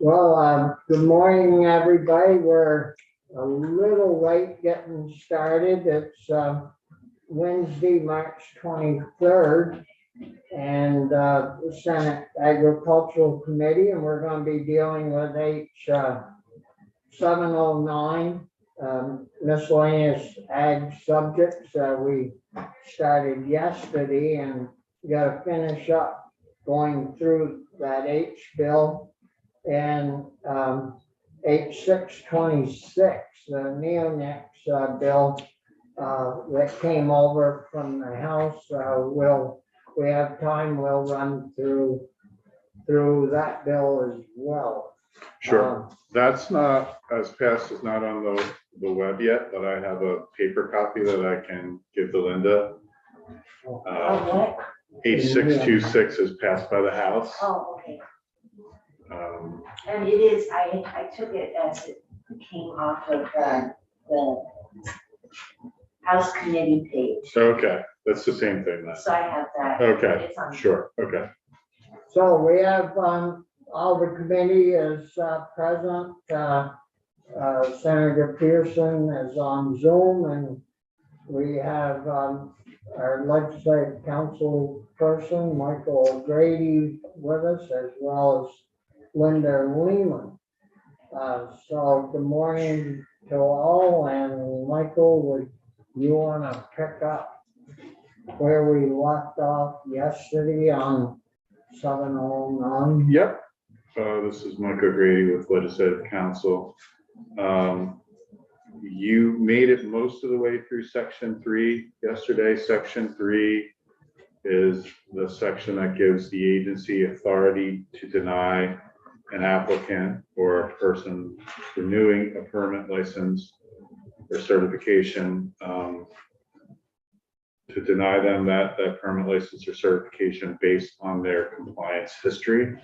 Well, good morning, everybody. We're a little late getting started. It's Wednesday, March 23rd, and the Senate Agricultural Committee, and we're going to be dealing with H 709, miscellaneous ag subjects. We started yesterday and got to finish up going through that H bill. And H 626, the neonates bill that came over from the House, we have time, we'll run through that bill as well. Sure. That's not as passed, is not on the web yet, but I have a paper copy that I can give to Linda. H 626 is passed by the House. Oh, okay. And it is, I took it as it came off of the House Committee page. Okay, that's the same thing then. So I have that. Okay, It's on. sure, okay. So we have all the committee is present. Senator Pearson is on Zoom, and we have our legislative council person, Michael O'Grady, with us, as well as Linda Lehman. So good morning to all, and Michael, would you want to pick up where we left off yesterday on 709? Yep. This is Mike O'Grady with Legislative Council. You made it most of the way through section 3 yesterday. Section 3 is the section that gives the agency authority to deny an applicant or a person renewing a permit, license, or certification, to deny them that permit, license, or certification based on their compliance history.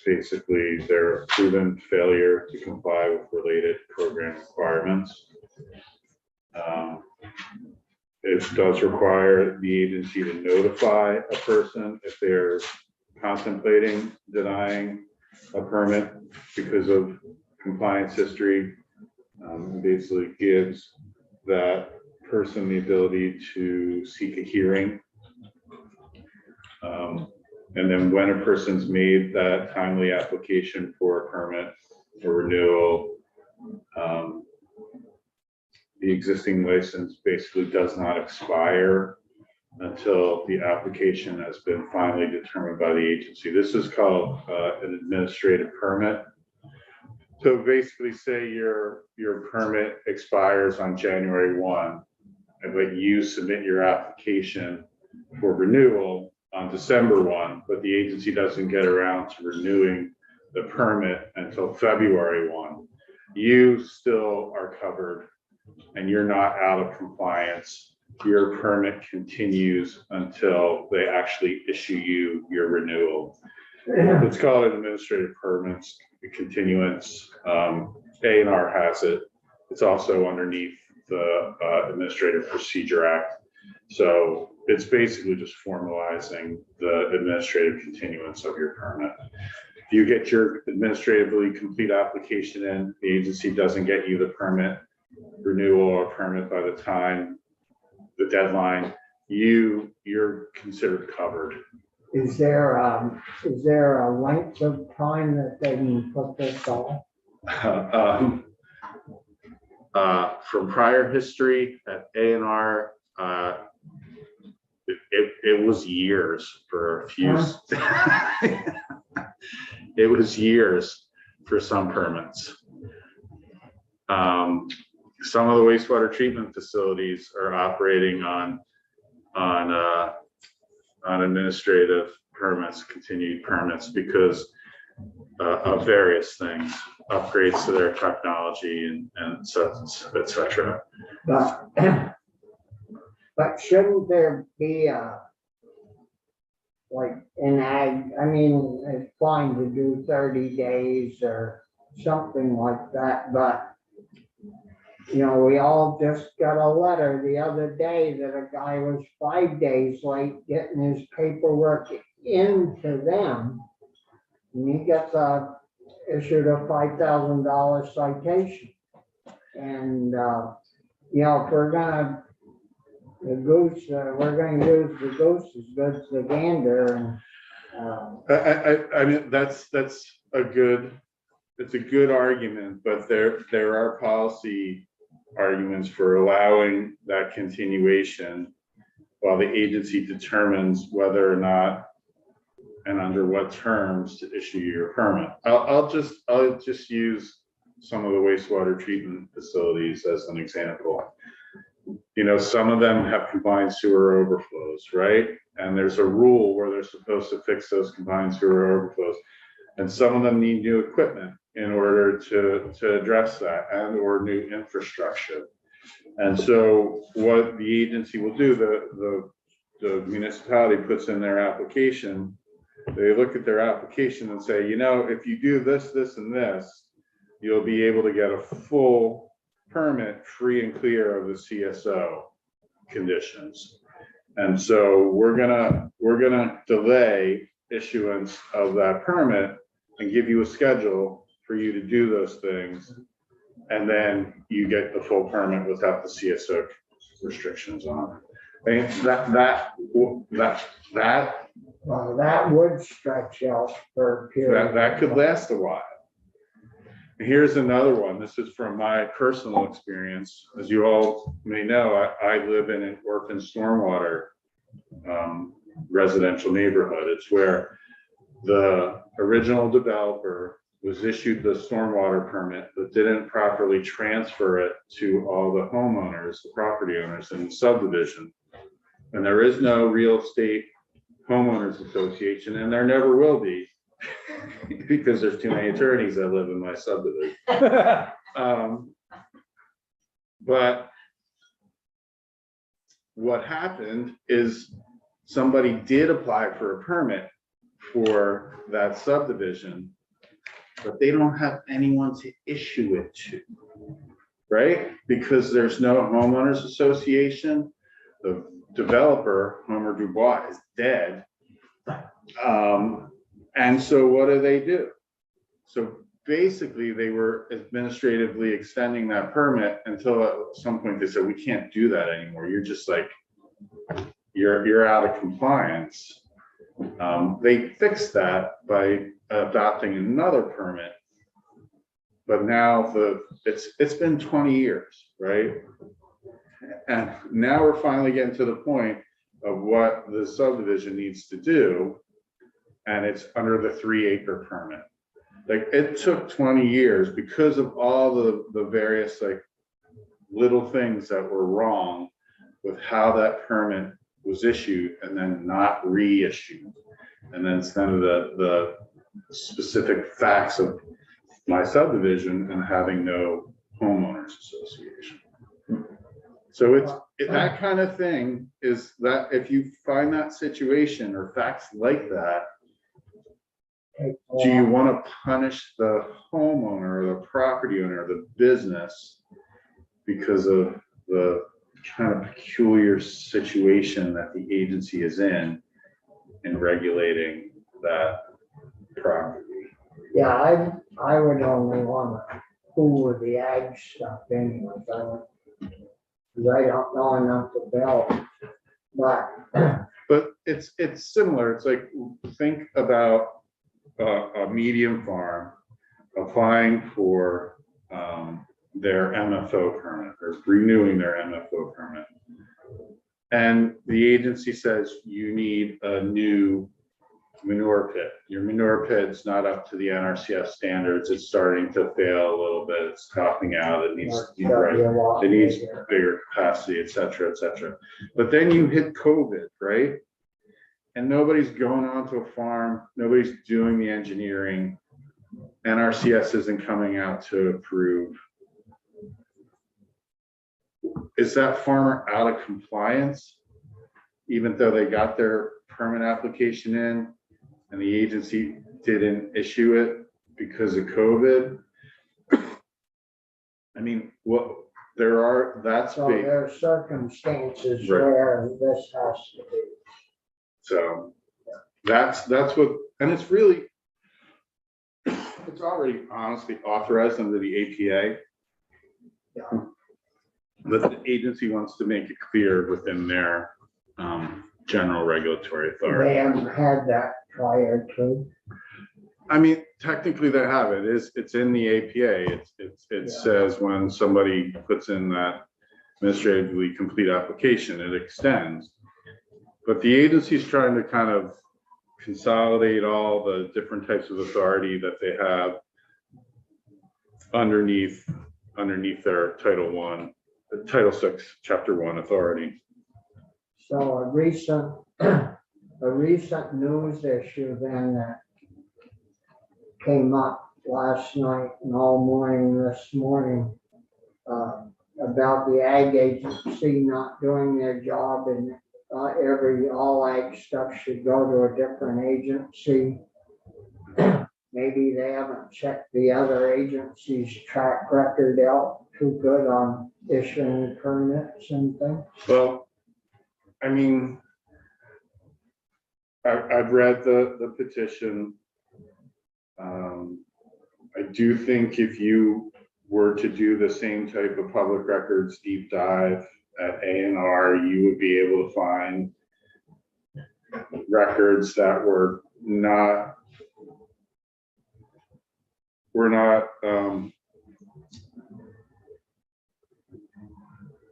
Basically, their proven failure to comply with related program requirements. It does require the agency to notify a person if they're contemplating denying a permit because of compliance history. Basically gives that person the ability to seek a hearing. And then when a person's made that timely application for a permit or renewal, the existing license basically does not expire until the application has been finally determined by the agency. This is called an administrative permit. So basically say your permit expires on January 1, but you submit your application for renewal on December 1, but the agency doesn't get around to renewing the permit until February 1. You still are covered and you're not out of compliance. Your permit continues until they actually issue you your renewal. It's called an administrative permit, continuance. A&R has it. It's also underneath the Administrative Procedure Act. So it's basically just formalizing the administrative continuance of your permit. If you get your administratively complete application in, the agency doesn't get you the permit renewal or permit by the time the deadline, you're considered covered. Is there a length of time that they can put this on? From prior history at A&R, it was years for a few. It was years for some permits. Some of the wastewater treatment facilities are operating on administrative permits, continued permits, because of various things, upgrades to their technology and et cetera. But shouldn't there be like in ag, I mean, it's fine to do 30 days or something like that, but you know, we all just got a letter the other day that a guy was 5 days late getting his paperwork into them and he gets issued a $5,000 citation. And, you know, if we're gonna, the goose, we're gonna use the goose as good as the gander, and, I mean, that's a good, it's a good argument, but there are policy arguments for allowing that continuation while the agency determines whether or not and under what terms to issue your permit. I'll just use some of the wastewater treatment facilities as an example. You know, some of them have combined sewer overflows, right? And there's a rule where they're supposed to fix those combined sewer overflows. And some of them need new equipment in order to address that, and or new infrastructure. And so what the agency will do, the municipality puts in their application, they look at their application and say, you know, if you do this, this, and this, you'll be able to get a full permit free and clear of the CSO conditions. And so we're gonna delay issuance of that permit and give you a schedule for you to do those things. And then you get the full permit without the CSO restrictions on it. I mean, that would stretch out for a period. that could last a while. Here's another one. This is from my personal experience. As you all may know, I live in an orphan stormwater residential neighborhood. It's where the original developer was issued the stormwater permit, but didn't properly transfer it to all the homeowners, the property owners in the subdivision. And there is no real estate homeowners association, and there never will be, because there's too many attorneys that live in my subdivision. But what happened is somebody did apply for a permit for that subdivision, but they don't have anyone to issue it to, right? Because there's no homeowners association. The developer, Homer Dubois, is dead. And so what do? So basically they were administratively extending that permit until at some point they said, we can't do that anymore. You're just like, you're out of compliance. They fixed that by adopting another permit, but now it's been 20 years, right? And now we're finally getting to the point of what the subdivision needs to do, and it's under the 3-acre permit. Like, it took 20 years because of all the various like little things that were wrong with how that permit was issued and then not reissued. And then some of the specific facts of my subdivision and having no homeowners association. So it's that kind of thing is that if you find that situation or facts like that, do you want to punish the homeowner or the property owner or the business because of the kind of peculiar situation that the agency is in regulating that property? Yeah, I would only want to fool with the ag stuff anyways. Because I don't know enough to build. But it's similar. It's like, think about a medium farm applying for their MFO permit or renewing their MFO permit. And the agency says you need a new manure pit. Your manure pit's not up to the NRCS standards. It's starting to fail a little bit. It's topping out. It needs bigger capacity, et cetera, et cetera. But then you hit COVID, right? And nobody's going onto a farm. Nobody's doing the engineering. NRCS isn't coming out to approve. Is that farmer out of compliance, even though they got their permit application in and the agency didn't issue it because of COVID? I mean, there are circumstances right where this has to be. So that's what, and it's really, it's already honestly authorized under the APA. Yeah. But the agency wants to make it clear within their general regulatory authority. They haven't had that prior to. I mean, technically they have it. It's in the APA. It Yeah. says when somebody puts in that administratively complete application, it extends. But the agency's trying to kind of consolidate all the different types of authority that they have underneath their Title 6, Chapter 1 authority. So a recent news issue then that came up last night and all morning this morning about the ag agency not doing their job, and all ag stuff should go to a different agency. Maybe they haven't checked the other agency's track record out too good on issuing permits and things. Well, I mean, I've read the petition. I do think if you were to do the same type of public records deep dive at A&R, you would be able to find records that were not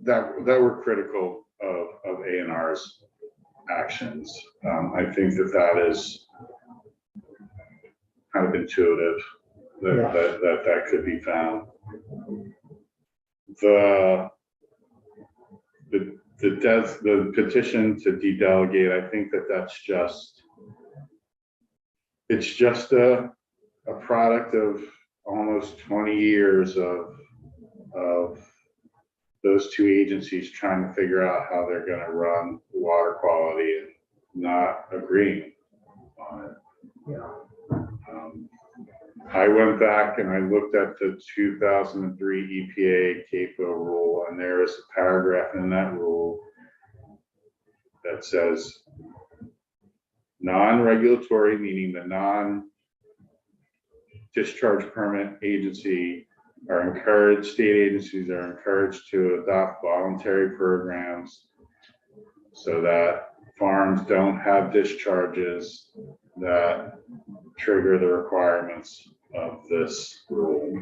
that were critical of A&R's actions. I think that is kind of intuitive that could be found. The petition to de-delegate, I think that's just a product of almost 20 years of those two agencies trying to figure out how they're going to run water quality and not agreeing on it. Yeah. I went back and I looked at the 2003 EPA CAPO rule, and there is a paragraph in that rule that says non-regulatory, meaning the non-discharge permit agency state agencies are encouraged to adopt voluntary programs so that farms don't have discharges that trigger the requirements of this rule.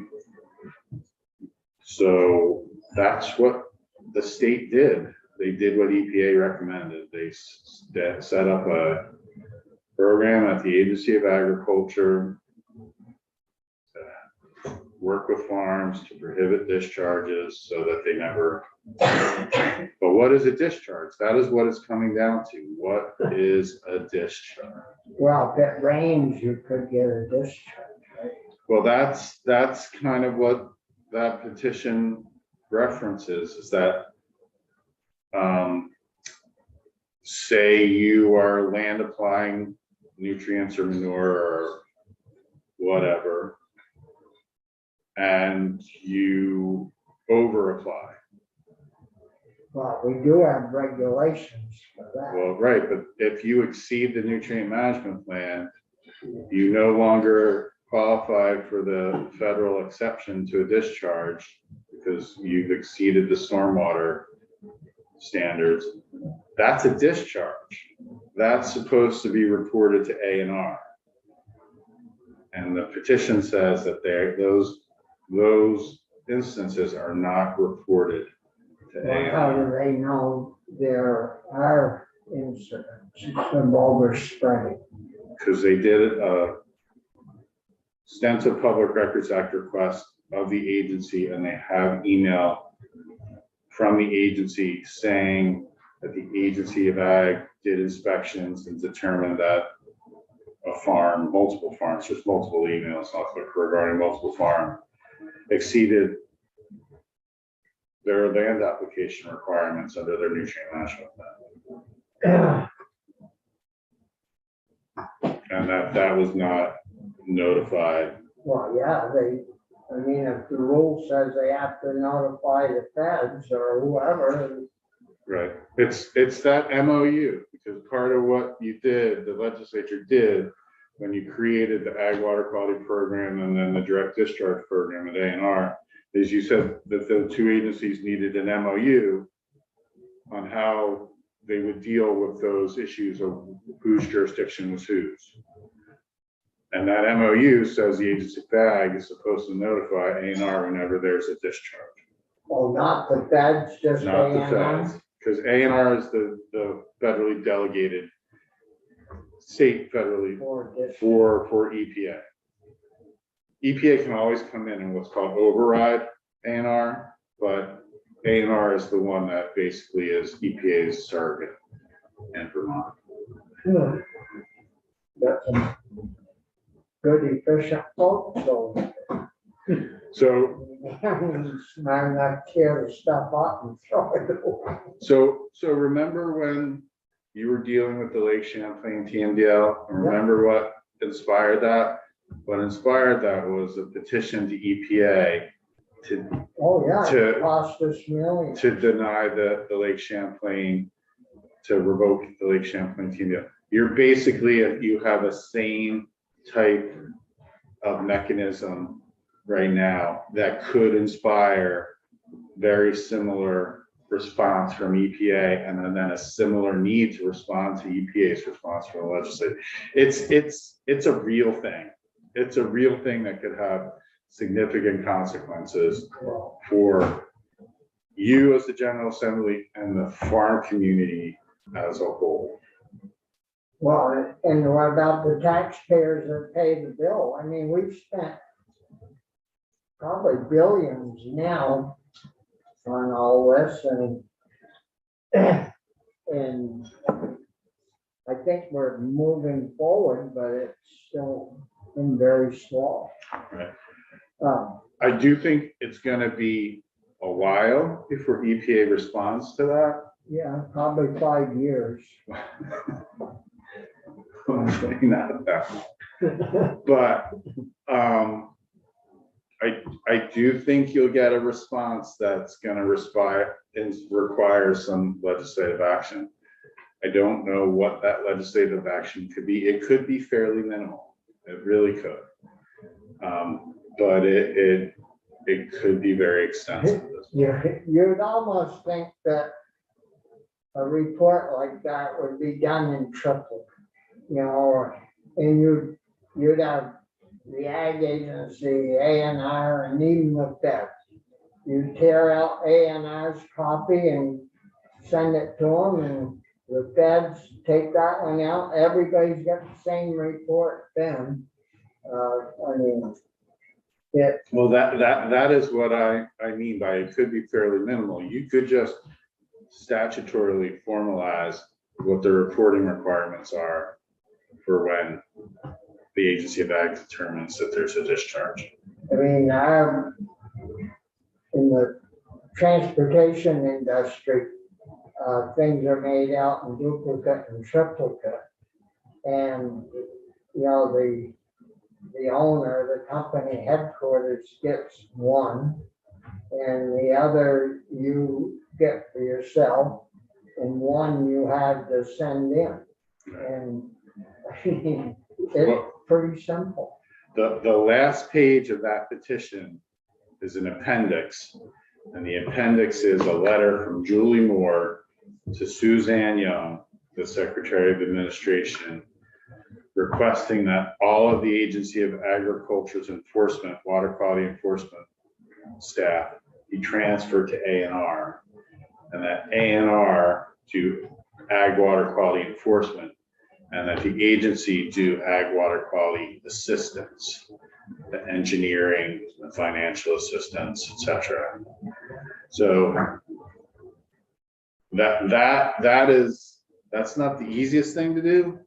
So that's what the state did. They did what EPA recommended. They set up a program at the Agency of Agriculture to work with farms to prohibit discharges so that they never. But what is a discharge? That is what it's coming down to. What is a discharge? Well, if it rains, you could get a discharge, right? Well, that's kind of what that petition references, is that say you are land applying nutrients or manure or whatever, and you over apply. Well, we do have regulations for that. Well, right, but if you exceed the nutrient management plan, you no longer qualify for the federal exception to a discharge because you've exceeded the stormwater standards. That's a discharge. That's supposed to be reported to A&R. And the petition says that those instances are not reported to Well, how A&R. do they know there are incidents of overspreading? Because they did a Substantive Public Records Act request of the agency, and they have email from the agency saying that the Agency of Ag did inspections and determined that a farm, multiple farms, just multiple emails regarding multiple farms, exceeded their land application requirements under their nutrient management plan. And that was not notified. Well, yeah, if the rule says they have to notify the feds or whoever. Right. It's that MOU, because part of what you did, the legislature did, when you created the ag water quality program and then the direct discharge program at A&R, is you said that the two agencies needed an MOU on how they would deal with those issues of whose jurisdiction was whose. And that MOU says the agency of ag is supposed to notify A&R whenever there's a discharge. Oh, not the feds, just Not the A&R? feds, because A&R is the federally delegated, state federally Or just, for EPA. EPA can always come in and what's called override A&R, but A&R is the one that basically is EPA's surrogate in Vermont. that's a good efficient folks, so. So Smart enough to tear the stuff up and throw it away. So remember when you were dealing with the Lake Champlain TMDL, and remember what inspired that? What inspired that was a petition to EPA Oh, yeah, To- it cost us millions. to deny the Lake Champlain, to revoke the Lake Champlain TMDL. You're basically, you have a same type of mechanism right now that could inspire very similar response from EPA, and then a similar need to respond to EPA's response from the legislature. It's a real thing. It's a real thing that could have significant consequences for you as the General Assembly and the farm community as a whole. Well, and what about the taxpayers that pay the bill? I mean, we've spent probably billions now on all this, and I think we're moving forward, but it's still been very slow. Right. Um, I do think it's gonna be a while before EPA responds to that. yeah, probably 5 years. Not that. But I do think you'll get a response that's gonna require some legislative action. I don't know what that legislative action could be. It could be fairly minimal. It really could. But it could be very extensive. You'd almost think that a report like that would be done in triple, you know, and you'd have the ag agency, A&R, and even the feds. You tear out A&R's copy and send it to them, and the feds take that one out. Everybody's got the same report then. I mean, it, Well, that is what I mean by it could be fairly minimal. You could just statutorily formalize what the reporting requirements are for when the agency of ag determines that there's a discharge. I mean, in the transportation industry, things are made out in duplicate and triplicate. And, you know, the owner, the company headquarters gets one, and the other you get for yourself, and one you have to send in. And I mean, it's pretty simple. The last page of that petition is an appendix, and the appendix is a letter from Julie Moore to Suzanne Young, the Secretary of Administration, requesting that all of the Agency of Agriculture's enforcement, water quality enforcement staff be transferred to A&R, and that A&R do ag water quality enforcement, and that the agency do ag water quality assistance, the engineering, the financial assistance, etc. So that's not the easiest thing to do,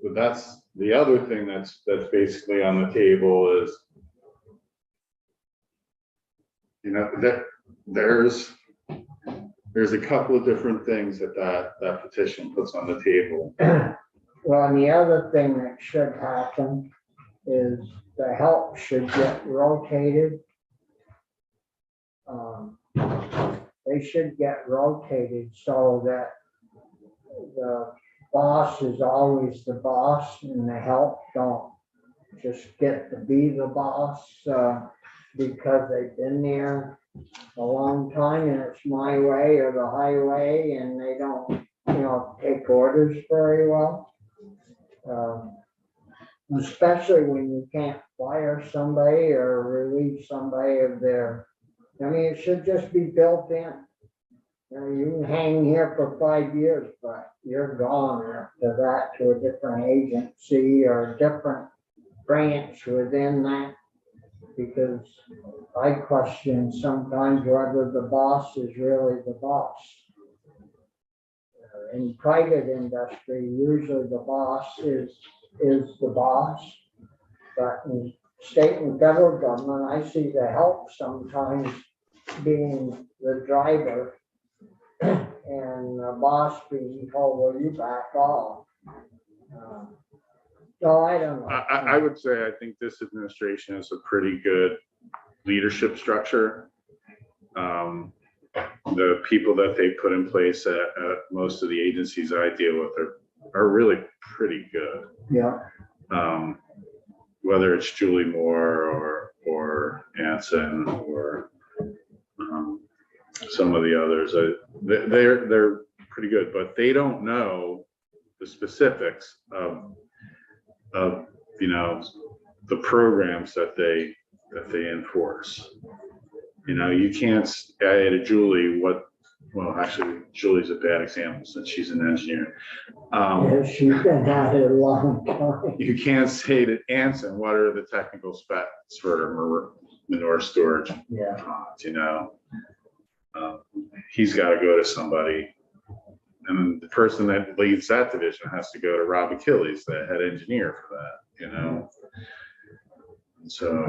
but that's the other thing that's basically on the table is, you know, that there's a couple of different things that petition puts on the table. Well, and the other thing that should happen is the help should get rotated. They should get rotated so that the boss is always the boss, and the help don't just get to be the boss because they've been there a long time and it's my way or the highway, and they don't, take orders very well. Especially when you can't fire somebody or relieve somebody of their, it should just be built in. You can hang here for 5 years, but you're gone after that to a different agency or a different branch within that. Because I question sometimes whether the boss is really the boss. In private industry, usually the boss is the boss. But in state and federal government, I see the help sometimes being the driver and the boss being told, well, you back off. So I don't know. I would say I think this administration has a pretty good leadership structure. The people that they put in place at most of the agencies I deal with are really pretty good. Yeah. Whether it's Julie Moore or Anson or some of the others, they're pretty good, but they don't know the specifics of the programs that they enforce. You can't say to Julie actually Julie's a bad example since she's an engineer. She's been at it a long time. You can't say to Anson what are the technical specs for manure storage. Yeah. He's got to go to somebody, and the person that leads that division has to go to Rob Achilles, the head engineer for that. So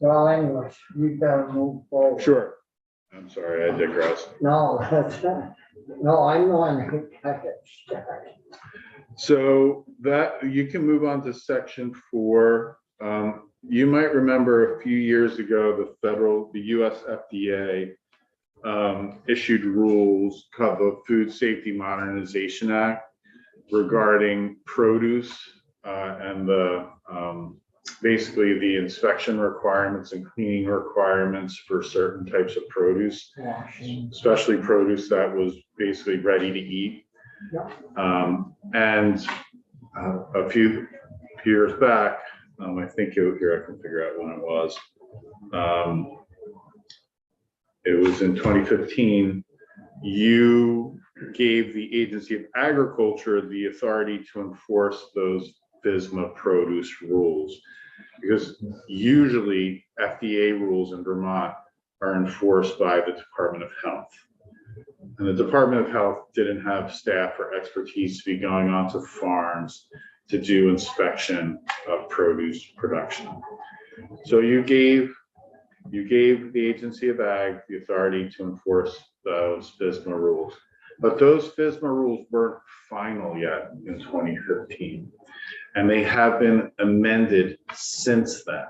well, anyways, you better move forward. sure. I'm sorry, I digress. No, no, I'm the one who got it started. So that you can move on to section 4. You might remember a few years ago, the US FDA issued rules called the Food Safety Modernization Act regarding produce and the basically the inspection requirements and cleaning requirements for certain types of produce, especially produce that was basically ready to eat. And a few years back, I think here I can figure out when it was. It was in 2015. You gave the Agency of Agriculture the authority to enforce those FSMA produce rules, because usually FDA rules in Vermont are enforced by the Department of Health. And the Department of Health didn't have staff or expertise to be going onto farms to do inspection of produce production. So you gave the Agency of Ag the authority to enforce those FSMA rules. But those FSMA rules weren't final yet in 2015. And they have been amended since then.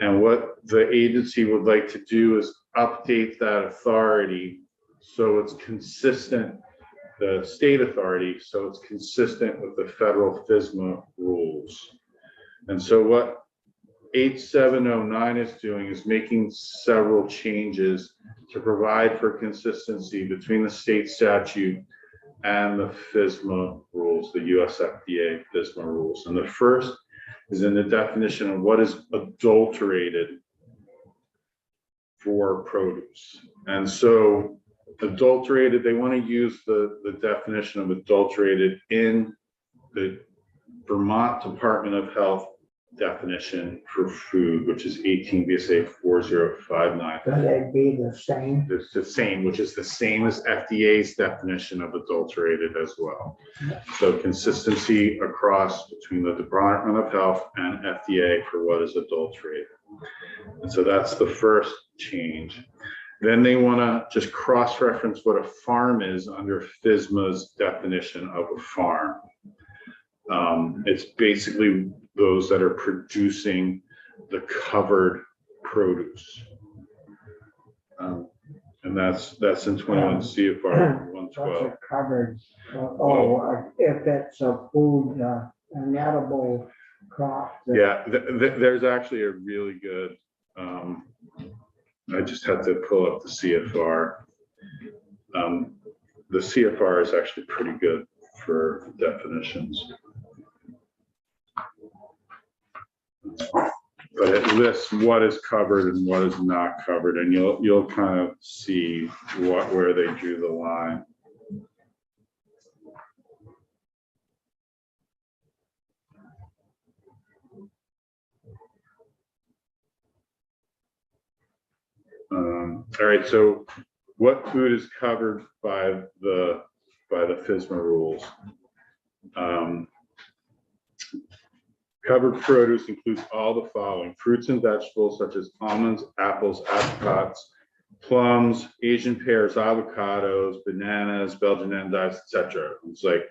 And what the agency would like to do is update that authority so it's consistent, the state authority, so it's consistent with the federal FSMA rules. And so what 8709 is doing is making several changes to provide for consistency between the state statute and the FSMA rules, the US FDA FSMA rules. And the first is in the definition of what is adulterated for produce. And so adulterated, they want to use the definition of adulterated in the Vermont Department of Health definition for food, which is 18 VSA 4059. Could they be the same? It's the same, which is the same as FDA's definition of adulterated as well. So consistency across between the Department of Health and FDA for what is adulterated. And so that's the first change. Then they want to just cross-reference what a farm is under FSMA's definition of a farm. It's basically those that are producing the covered produce. And that's in 21 CFR What's 112. it covered? If it's a food, an edible crop. Yeah, there's actually a really good, I just had to pull up the CFR. The CFR is actually pretty good for definitions. But it lists what is covered and what is not covered, and you'll kind of see where they drew the line. All right, so what food is covered by the FSMA rules? Covered produce includes all the following: fruits and vegetables such as almonds, apples, apricots, plums, Asian pears, avocados, bananas, Belgian endives, etc. It's like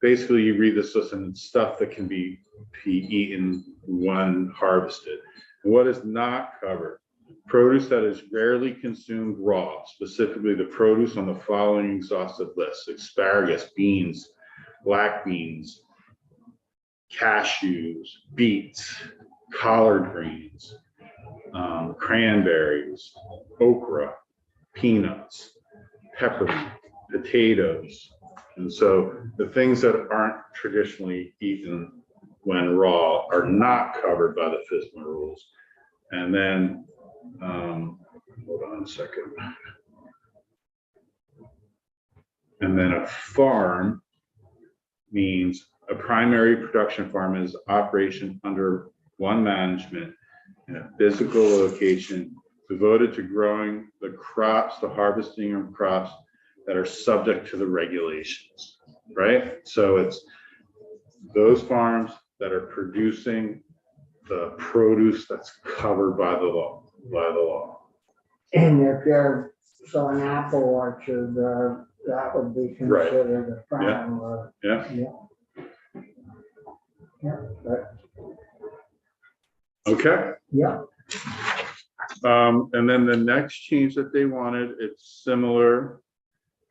basically you read this list and it's stuff that can be eaten when harvested. And what is not covered? Produce that is rarely consumed raw, specifically the produce on the following exhaustive list: asparagus, beans, black beans, cashews, beets, collard greens, cranberries, okra, peanuts, peppermint, potatoes. And so the things that aren't traditionally eaten when raw are not covered by the FSMA rules. And then, hold on a second. And then a farm means a primary production farm is operation under one management in a physical location devoted to growing the crops, the harvesting of crops that are subject to the regulations, right? So it's those farms that are producing the produce that's covered by the law. And if you're, so an apple orchard, that would be considered a farm. Yeah. Okay. Yeah. And then the next change that they wanted, it's similar.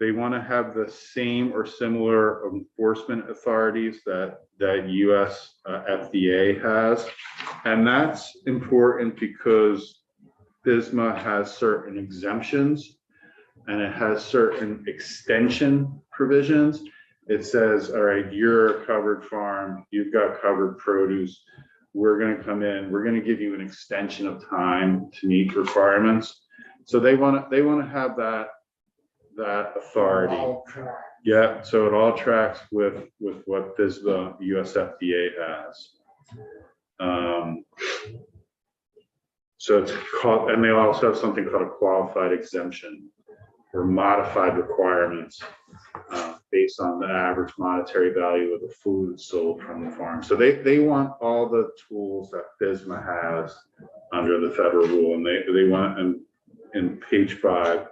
They want to have the same or similar enforcement authorities that US FDA has. And that's important because FSMA has certain exemptions and it has certain extension provisions. It says, all right, you're a covered farm, you've got covered produce. We're going to come in, we're going to give you an extension of time to meet requirements. So they want to have that authority. Yeah, so it all tracks with what FSMA US FDA has. So it's called, and they also have something called a qualified exemption or modified requirements based on the average monetary value of the food sold from the farm. So they want all the tools that FSMA has under the federal rule, and they want, and in page 5,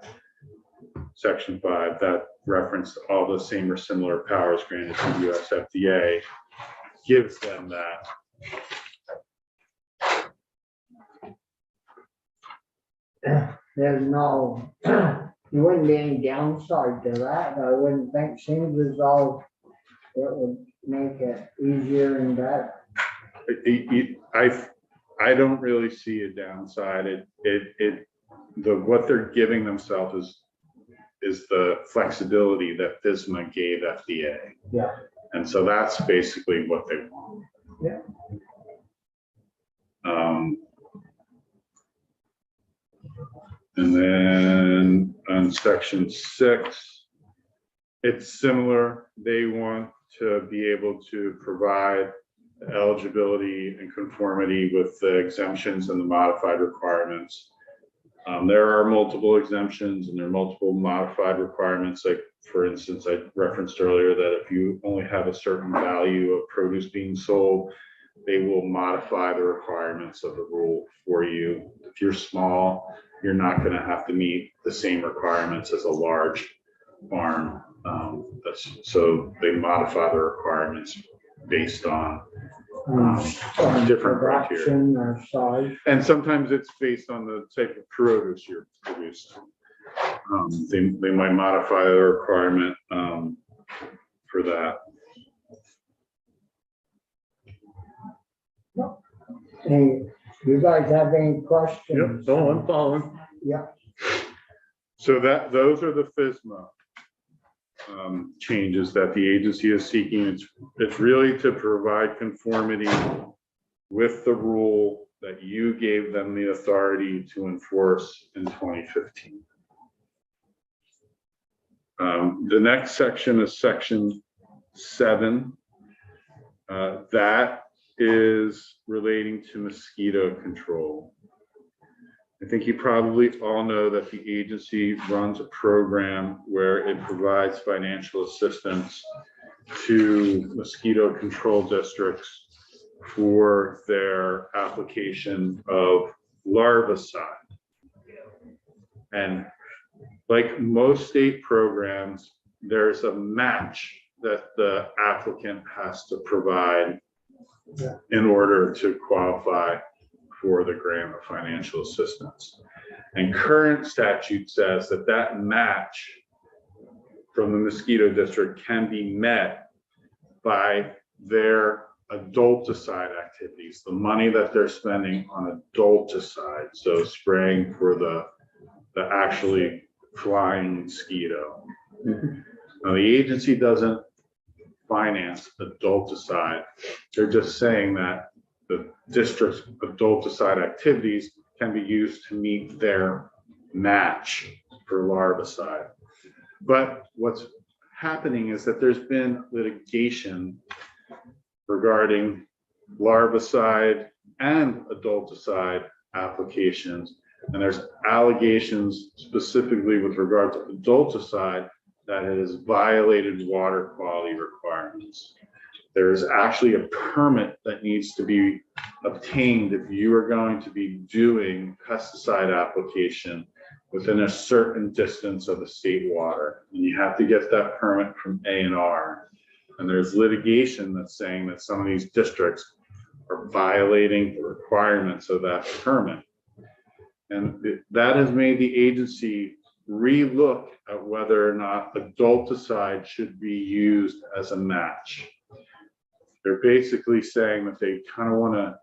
section 5, that reference to all the same or similar powers granted to the US FDA gives them that. There's no, there wouldn't be any downside to that. I wouldn't think. Seems as though it would make it easier and better. I don't really see a downside. What they're giving themselves is the flexibility that FSMA gave FDA. Yeah. And so that's basically what they want. Yeah. And then on section 6, it's similar. They want to be able to provide eligibility and conformity with the exemptions and the modified requirements. There are multiple exemptions and there are multiple modified requirements. Like, for instance, I referenced earlier that if you only have a certain value of produce being sold, they will modify the requirements of the rule for you. If you're small, you're not going to have to meet the same requirements as a large farm. So they modify the requirements based on different criteria. Or size. And sometimes it's based on the type of produce you're producing. They might modify the requirement for that. Hey, you guys have any questions? Yep, no, I'm following. Yeah, So those are the FSMA changes that the agency is seeking. It's really to provide conformity with the rule that you gave them the authority to enforce in 2015. The next section is section 7. That is relating to mosquito control. I think you probably all know that the agency runs a program where it provides financial assistance to mosquito control districts for their application of larvicide. And like most state programs, there's a match that the applicant has to provide in order to qualify for the grant of financial assistance. And current statute says that that match from the mosquito district can be met by their adulticide activities, the money that they're spending on adulticide, so spraying for the actually flying mosquito. Now, the agency doesn't finance adulticide. They're just saying that the district's adulticide activities can be used to meet their match for larvicide. But what's happening is that there's been litigation regarding larvicide and adulticide applications. And there's allegations specifically with regard to adulticide that it has violated water quality requirements. There's actually a permit that needs to be obtained if you are going to be doing pesticide application within a certain distance of the state water. And you have to get that permit from A&R. And there's litigation that's saying that some of these districts are violating the requirements of that permit. And that has made the agency relook at whether or not adulticide should be used as a match. They're basically saying that they kind of want to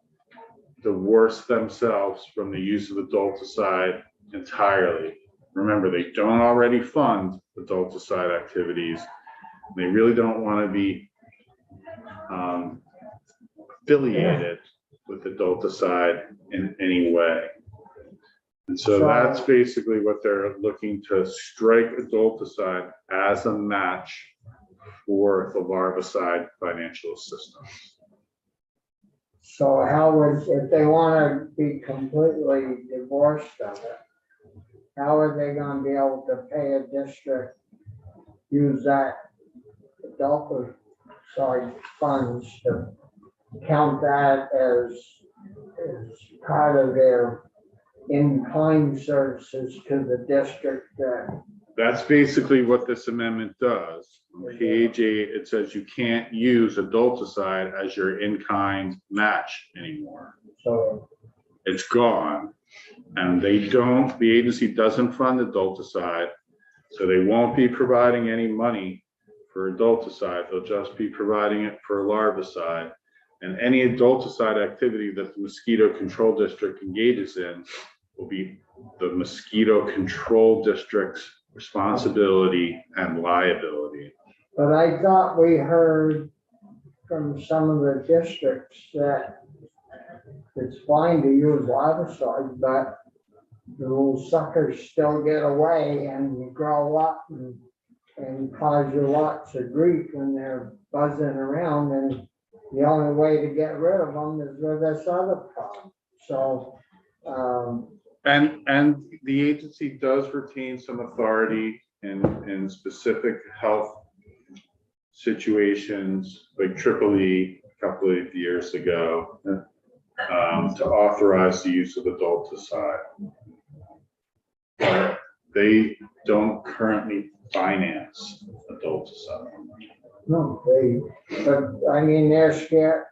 divorce themselves from the use of adulticide entirely. Remember, they don't already fund adulticide activities. They really don't want to be affiliated with adulticide in any way. And so that's basically what they're looking to strike adulticide as a match for the larvicide financial assistance. so how would, if they want to be completely divorced of it, how are they going to be able to pay a district, use that adulticide funds to count that as part of their in-kind services to the district? That's basically what this amendment does. On page 8, it says you can't use adulticide as your in-kind match anymore. So, It's gone. And the agency doesn't fund adulticide, so they won't be providing any money for adulticide. They'll just be providing it for larvicide. And any adulticide activity that the mosquito control district engages in will be the mosquito control district's responsibility and liability. but I thought we heard from some of the districts that it's fine to use larvicide, but the little suckers still get away and grow up and cause you lots of grief when they're buzzing around, and the only way to get rid of them is with this other problem. So, And the agency does retain some authority in specific health situations, like EEE a couple of years ago, to authorize the use of adulticide. But they don't currently finance adulticide. no, but I mean, they're scared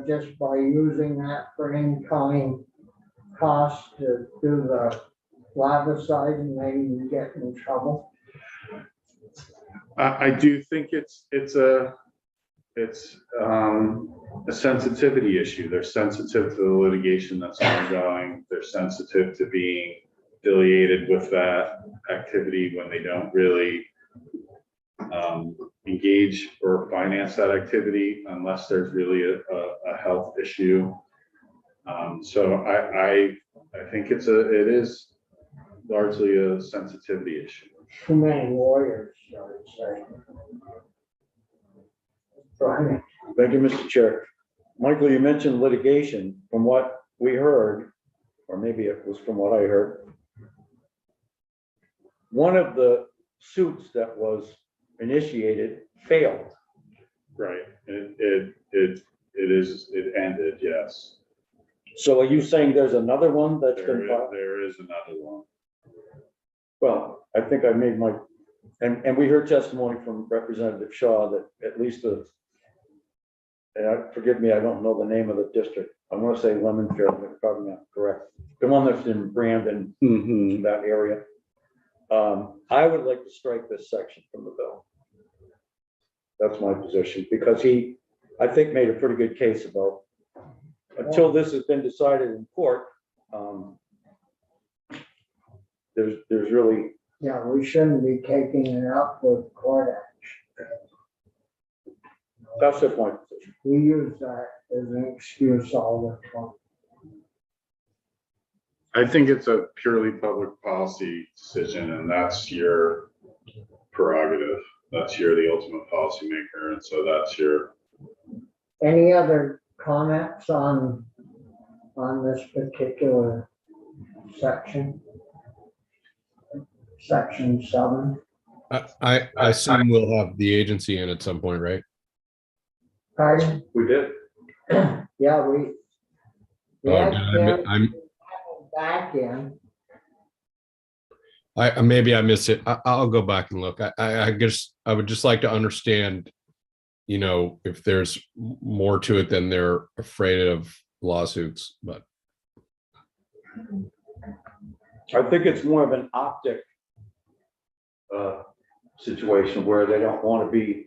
just by using that for in-kind cost to do the larvicide and maybe get in trouble? I do think it's a sensitivity issue. They're sensitive to the litigation that's ongoing. They're sensitive to being affiliated with that activity when they don't really engage or finance that activity unless there's really a health issue. So I think it is largely a sensitivity issue. Too many lawyers, I would say. Brian? Thank you, Mr. Chair. Michael, you mentioned litigation. From what we heard, or maybe it was from what I heard, one of the suits that was initiated failed. Right. It ended, yes. So are you saying there's another one that's been filed? There is another one. Well, I think I made my, and we heard testimony from Representative Shaw that at least forgive me, I don't know the name of the district. I want to say Lemonfield, but probably not correct. The one that's in Brandon, that area. I would like to strike this section from the bill. That's my position, because he, I think, made a pretty good case about until this has been decided in court. There's really, Yeah, we shouldn't be taking it up with court action. that's just my position. We use that as an excuse all the time. I think it's a purely public policy decision, and that's your prerogative. You're the ultimate policymaker, and so that's your. Any other comments on this particular section? Section 7. I assume we'll have the agency in at some point, right? Pardon? We did. Yeah, we Oh, had did Karen back in. I maybe I missed it. I'll go back and look. I guess I would just like to understand, if there's more to it than they're afraid of lawsuits, but. I think it's more of an optic situation where they don't want to be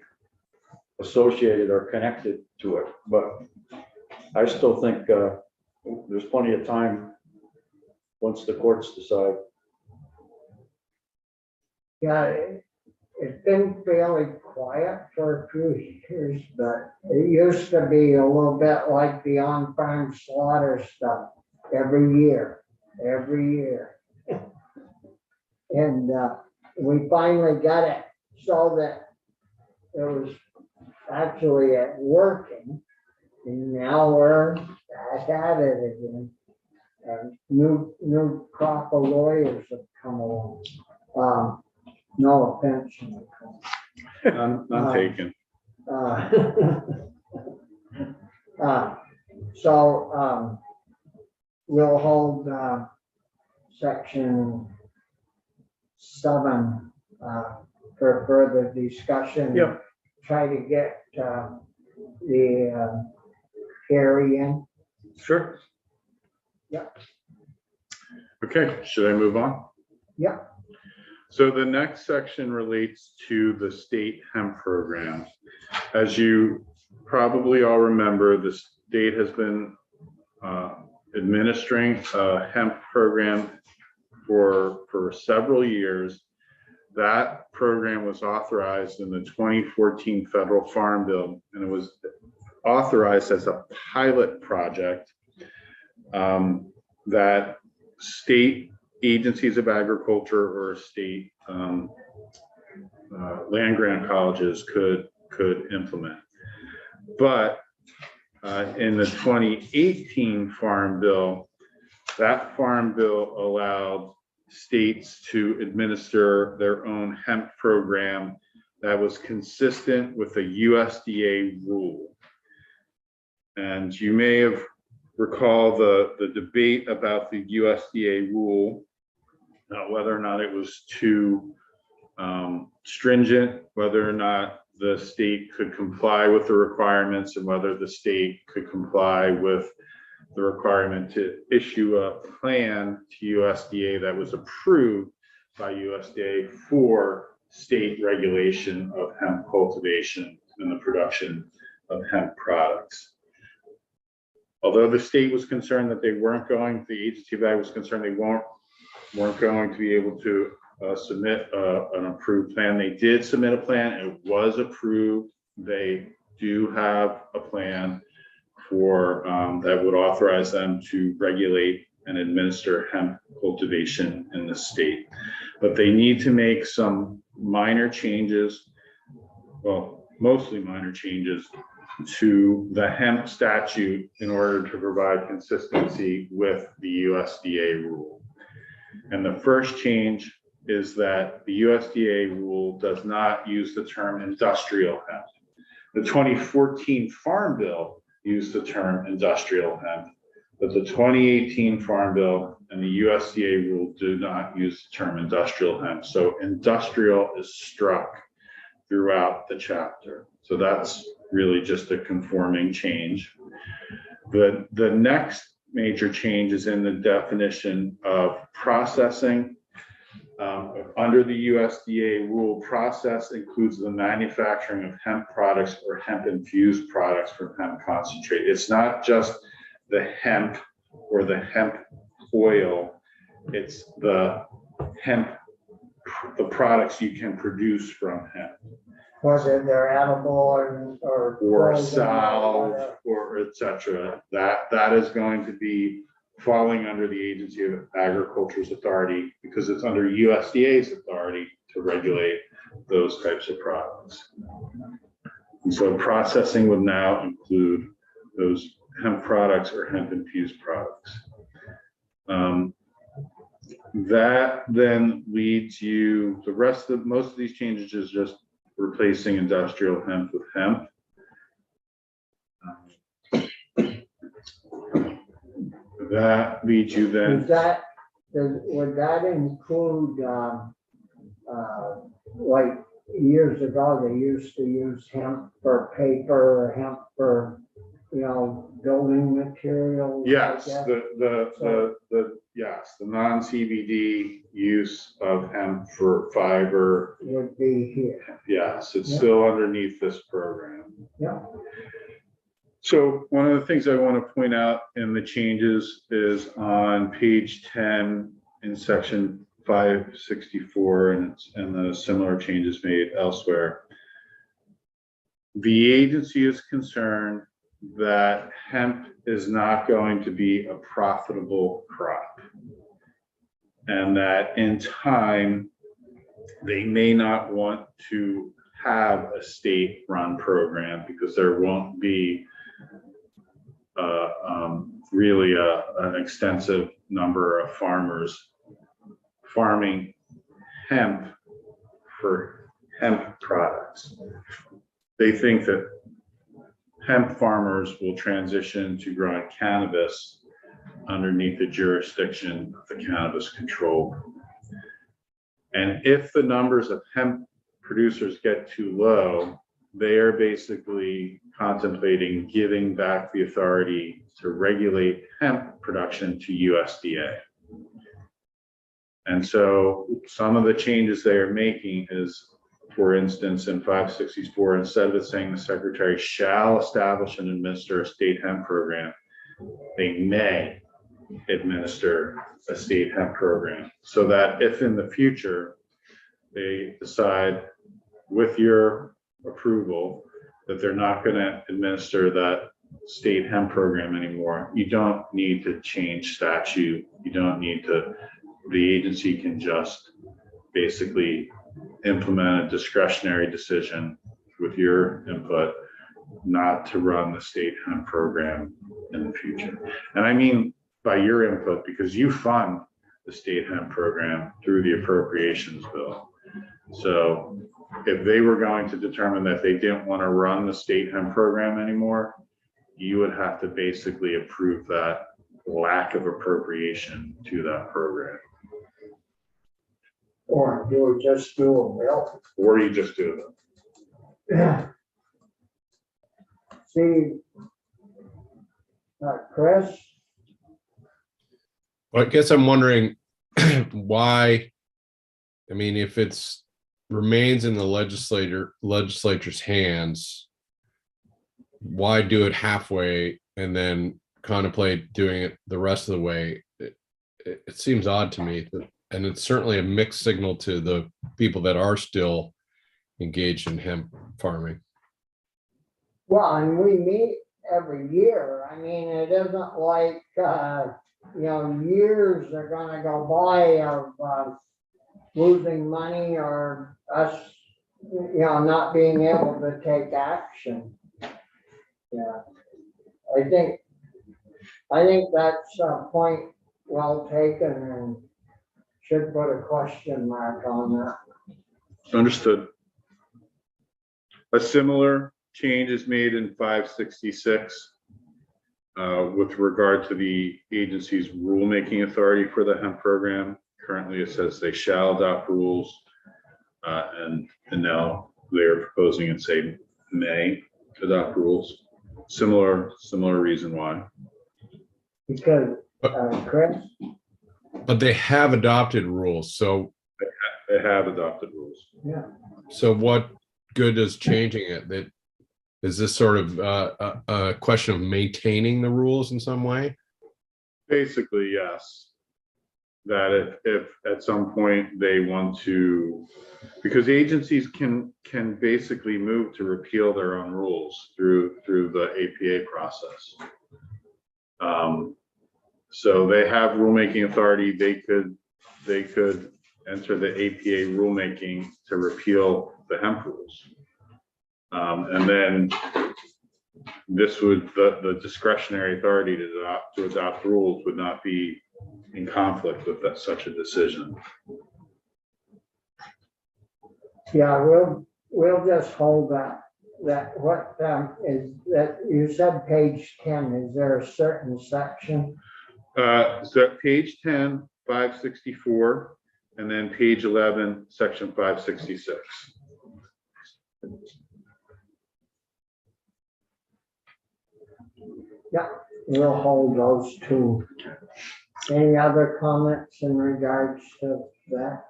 associated or connected to it. But I still think there's plenty of time once the courts decide. Yeah, it's been fairly quiet for a few years, but it used to be a little bit like the on-farm slaughter stuff every year. And we finally got it so that it was actually working. And now we're back at it again. And new crop of lawyers have come along. No offense. None taken. So we'll hold section 7 for further discussion. Yep. Try to get the Carrie in. Sure. Okay, should I move on? Yep. So the next section relates to the state hemp program. As you probably all remember, the state has been administering a hemp program for several years. That program was authorized in the 2014 federal farm bill, and it was authorized as a pilot project that state agencies of agriculture or state land grant colleges could implement. But in the 2018 farm bill, that farm bill allowed states to administer their own hemp program that was consistent with the USDA rule. And you may have recall the debate about the USDA rule, whether or not it was too stringent, whether or not the state could comply with the requirements, and whether the state could comply with the requirement to issue a plan to USDA that was approved by USDA for state regulation of hemp cultivation and the production of hemp products. Although the state was concerned that they weren't going, the agency of ag was concerned they weren't going to be able to submit an approved plan. They did submit a plan. It was approved. They do have a plan for that would authorize them to regulate and administer hemp cultivation in the state. But they need to make some minor changes, well, mostly minor changes to the hemp statute in order to provide consistency with the USDA rule. And the first change is that the USDA rule does not use the term industrial hemp. The 2014 Farm Bill used the term industrial hemp, but the 2018 Farm Bill and the USDA rule do not use the term industrial hemp. So industrial is struck throughout the chapter. So that's really just a conforming change. The next major change is in the definition of processing. Under the USDA rule, process includes the manufacturing of hemp products or hemp infused products from hemp concentrate. It's not just the hemp or the hemp oil, it's the hemp, the products you can produce from hemp. Whether they're edible or salve or etc. That is going to be falling under the Agency of Agriculture's authority because it's under USDA's authority to regulate those types of products. And so processing would now include those hemp products or hemp infused products. That then leads you, the rest of most of these changes is just replacing industrial hemp with hemp. That leads you then. Would that include, like years ago, they used to use hemp for paper, or hemp for, building materials? Yes, the non-CBD use of hemp for fiber would be here. Yes, it's still underneath this program. Yeah. So one of the things I want to point out in the changes is on page 10 in section 564 and the similar changes made elsewhere. The agency is concerned that hemp is not going to be a profitable crop and that in time they may not want to have a state-run program because there won't be really an extensive number of farmers farming hemp for hemp products. They think that hemp farmers will transition to growing cannabis underneath the jurisdiction of the Cannabis Control. And if the numbers of hemp producers get too low, they are basically contemplating giving back the authority to regulate hemp production to USDA. And so some of the changes they are making is, for instance, in 564, instead of it saying the secretary shall establish and administer a state hemp program, they may administer a state hemp program. So that if in the future they decide with your approval that they're not going to administer that state hemp program anymore, you don't need to change statute. You don't need to, the agency can just basically implement a discretionary decision with your input not to run the state hemp program in the future. And I mean by your input because you fund the state hemp program through the appropriations bill. So if they were going to determine that they didn't want to run the state hemp program anymore, you would have to basically approve that lack of appropriation to that program. Or you just do a bill. Or you just do it. Yeah. See, Chris, I guess I'm wondering why, I mean, if it's remains in the legislature's hands, why do it halfway and then contemplate doing it the rest of the way? It seems odd to me, and it's certainly a mixed signal to the people that are still engaged in hemp farming. Well, and we meet every year. I mean, it isn't like, years are gonna go by of losing money or us, not being able to take action. Yeah, I think that's a point well taken and should put a question mark on that. Understood. A similar change is made in 566 with regard to the agency's rulemaking authority for the hemp program. Currently, it says they shall adopt rules, and now they're proposing and say may adopt rules. Similar reason why. Because, Chris? But they have adopted rules, so They have adopted rules. Yeah. so what good is changing it? That is this sort of a question of maintaining the rules in some way? Basically, yes. That if at some point they want to, because agencies can basically move to repeal their own rules through the APA process. So they have rulemaking authority. They could enter the APA rulemaking to repeal the hemp rules. And then this would, the discretionary authority to adopt rules would not be in conflict with such a decision. Yeah, we'll just hold that. What is that? You said page 10. Is there a certain section? So page 10, 564, and then page 11, section 566. Yeah, we'll hold those two. Any other comments in regards to that?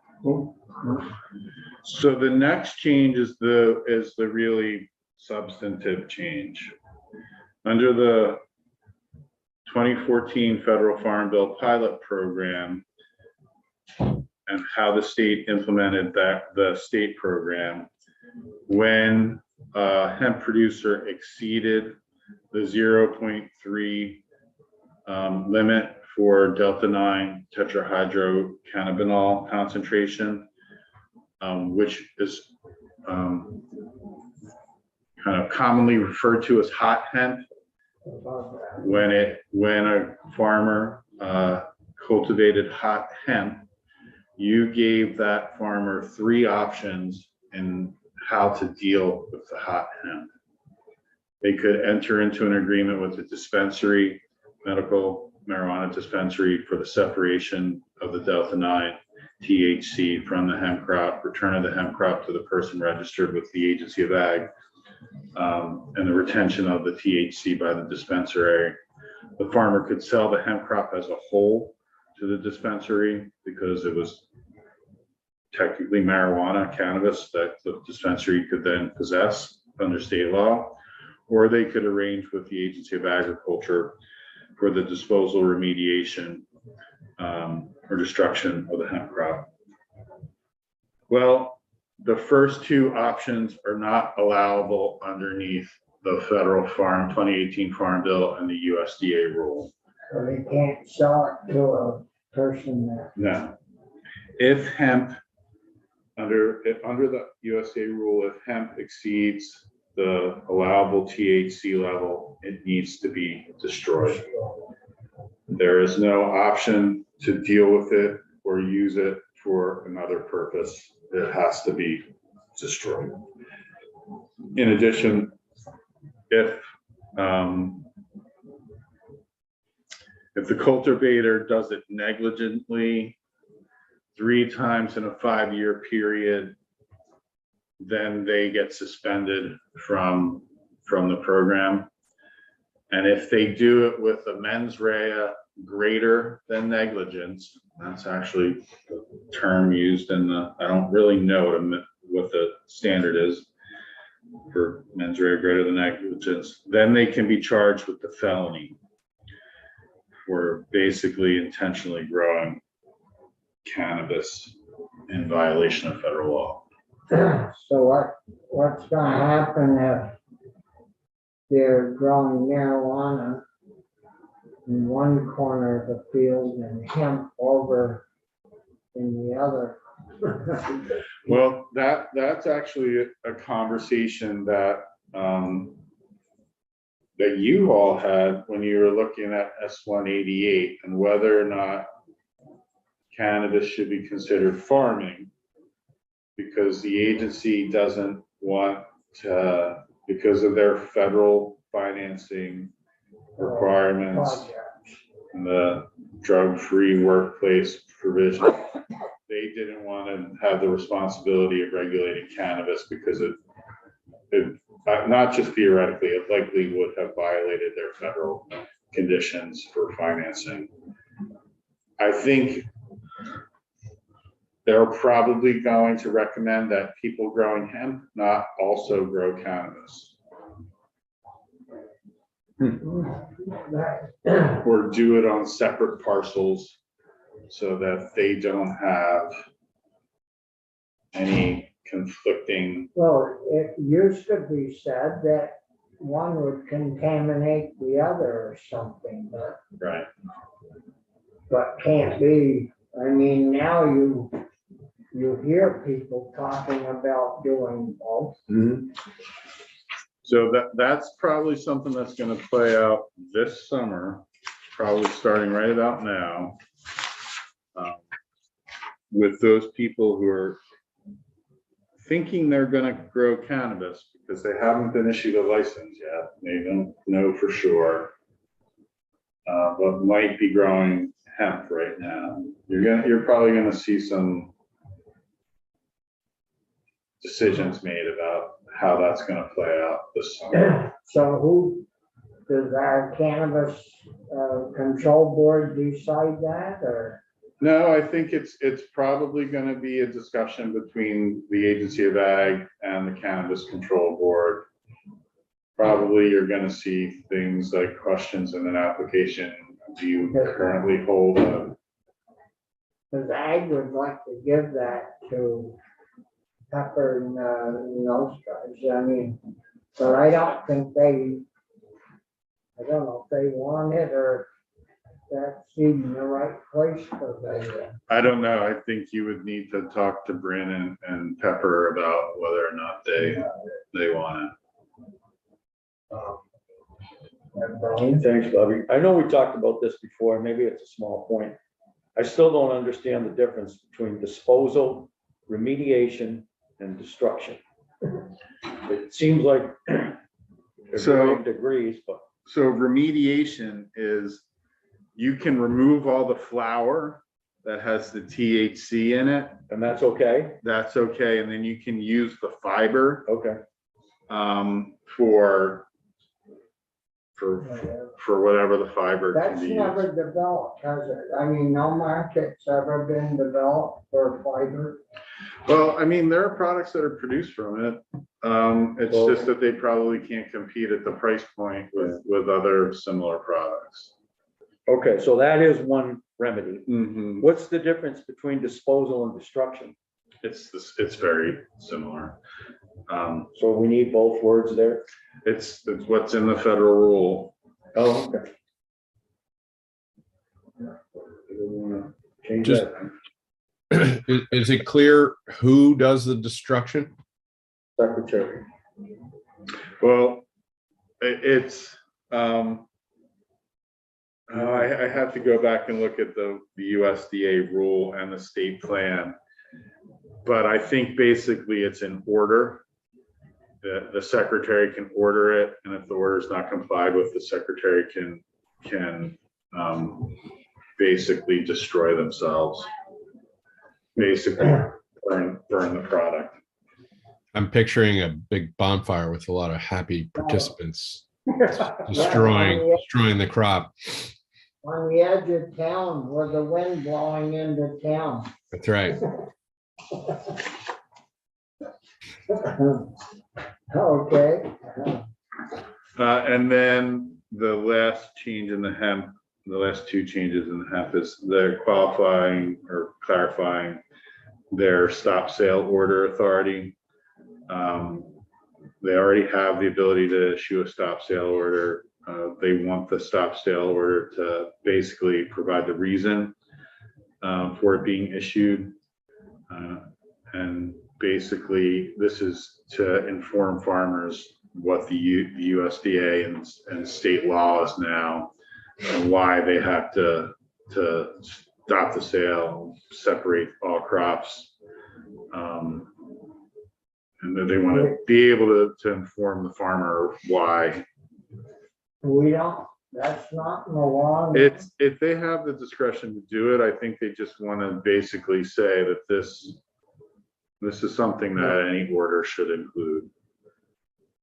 So the next change is the really substantive change. Under the 2014 Federal Farm Bill pilot program and how the state implemented the state program, when a hemp producer exceeded the 0.3 limit for delta-9 tetrahydrocannabinol concentration, which is kind of commonly referred to as hot hemp. When a farmer cultivated hot hemp, you gave that farmer 3 options in how to deal with the hot hemp. They could enter into an agreement with the dispensary, medical marijuana dispensary, for the separation of the delta-9 THC from the hemp crop, return of the hemp crop to the person registered with the Agency of Ag, and the retention of the THC by the dispensary. The farmer could sell the hemp crop as a whole to the dispensary because it was technically marijuana, cannabis, that the dispensary could then possess under state law, or they could arrange with the Agency of Agriculture for the disposal, remediation, or destruction of the hemp crop. Well, the first 2 options are not allowable underneath the federal 2018 Farm Bill and the USDA rule. So they can't sell it to a person that. No. If hemp, under the USDA rule, if hemp exceeds the allowable THC level, it needs to be destroyed. There is no option to deal with it or use it for another purpose. It has to be destroyed. In addition, if the cultivator does it negligently 3 times in a 5-year period, then they get suspended from the program. And if they do it with a mens rea greater than negligence, that's actually the term used in the, I don't really know what the standard is for mens rea greater than negligence, then they can be charged with the felony for basically intentionally growing cannabis in violation of federal law. So what's gonna happen if they're growing marijuana in one corner of the field and hemp over in the other? Well, that's actually a conversation that that you all had when you were looking at S-188 and whether or not cannabis should be considered farming, because the agency doesn't want to, because of their federal financing requirements and the drug-free workplace provision. They didn't want to have the responsibility of regulating cannabis because it not just theoretically, it likely would have violated their federal conditions for financing. I think they're probably going to recommend that people growing hemp not also grow cannabis. Or do it on separate parcels so that they don't have any conflicting. Well, it used to be said that one would contaminate the other or something, Right. but can't be. I mean, now you hear people talking about doing both. So that's probably something that's going to play out this summer, probably starting right about now, with those people who are thinking they're going to grow cannabis because they haven't been issued a license yet. They don't know for sure, but might be growing hemp right now. You're probably going to see some decisions made about how that's going to play out this summer. So who does our cannabis control board decide that, or? No, I think it's probably going to be a discussion between the Agency of Ag and the Cannabis Control Board. Probably you're going to see things like questions in an application. Do you currently hold a? Because Ag would like to give that to Pepper and those guys. I mean, but I don't think I don't know if they want it or that's even the right place for them. I don't know. I think you would need to talk to Bryn and Pepper about whether or not they want it. Thanks, Bobby. I know we talked about this before, maybe it's a small point. I still don't understand the difference between disposal, remediation, and destruction. It seems like there's varying degrees, but. So remediation is you can remove all the flour that has the THC in it. And that's okay? That's okay. And then you can use the fiber Okay. for whatever the fiber That's can be never used. developed, has it? I mean, no market's ever been developed for fiber. Well, I mean, there are products that are produced from it. It's just that they probably can't compete at the price point with other similar products. Okay, so that is one remedy. Mm-hmm. What's the difference between disposal and destruction? It's very similar. So we need both words there? It's what's in the federal rule. Oh, okay. Change Just- that. Is it clear who does the destruction? Secretary. Well, it's I have to go back and look at the USDA rule and the state plan, but I think basically it's an order. The secretary can order it, and if the order is not complied with, the secretary can basically destroy themselves. Basically, burn the product. I'm picturing a big bonfire with a lot of happy participants. destroying the crop. On the edge of town with the wind blowing into town. That's right. Okay. And then the last change in the hemp, the last two changes in the hemp is they're qualifying or clarifying their stop sale order authority. They already have the ability to issue a stop sale order. They want the stop sale order to basically provide the reason for it being issued. And basically, this is to inform farmers what the USDA and state law is now and why they have to stop the sale, separate all crops. And that they want to be able to inform the farmer why. We don't, that's not in the law. It's, if they have the discretion to do it, I think they just want to basically say that this is something that any order should include.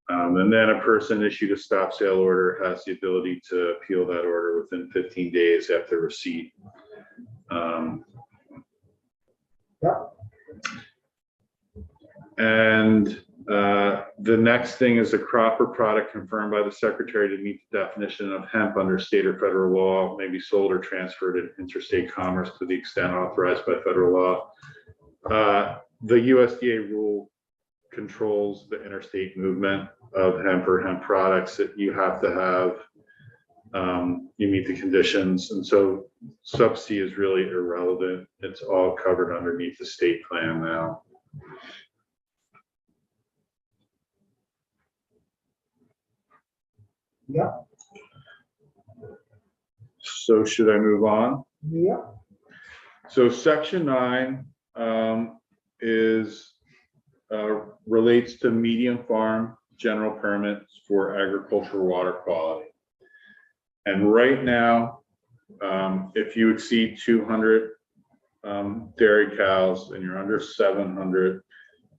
And then a person issued a stop sale order has the ability to appeal that order within 15 days after receipt. Yep. And the next thing is a crop or product confirmed by the secretary to meet the definition of hemp under state or federal law, may be sold or transferred in interstate commerce to the extent authorized by federal law. The USDA rule controls the interstate movement of hemp or hemp products that you have to have, you meet the conditions. And so sub C is really irrelevant. It's all covered underneath the state plan now. Yep. So should I move on? Yep. So section 9 relates to medium farm general permits for agricultural water quality. And right now, if you exceed 200 dairy cows and you're under 700,